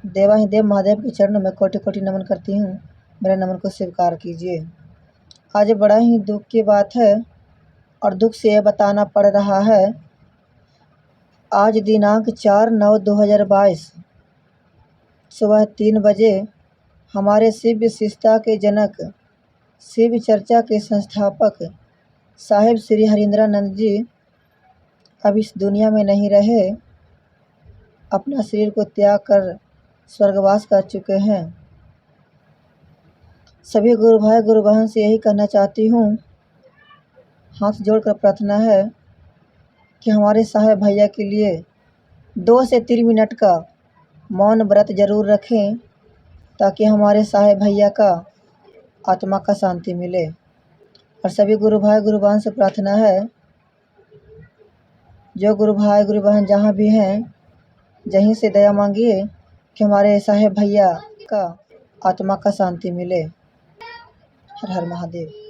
देवाहि देव महादेव के चरणों में कोटि कोटि नमन करती हूँ। मेरे नमन को स्वीकार कीजिए। आज बड़ा ही दुख की बात है और दुख से यह बताना पड़ रहा है। आज दिनांक 4/9/2022 सुबह 3 बजे हमारे शिव विशिष्टता के जनक, शिव चर्चा के संस्थापक साहिब श्री हरिंद्रानंद जी अब इस दुनिया में नहीं रहे। अपना शरीर को त्याग कर स्वर्गवास कर चुके हैं। सभी गुरु भाई गुरु बहन से यही कहना चाहती हूँ, हाथ जोड़कर प्रार्थना है कि हमारे साहेब भैया के लिए 2 से 3 मिनट का मौन व्रत जरूर रखें, ताकि हमारे साहेब भैया का आत्मा का शांति मिले। और सभी गुरु भाई गुरु बहन से प्रार्थना है, जो गुरु भाई गुरु बहन जहाँ भी हैं, यहीं से दया मांगिए कि हमारे साहेब भैया का आत्मा का शांति मिले। हर हर महादेव।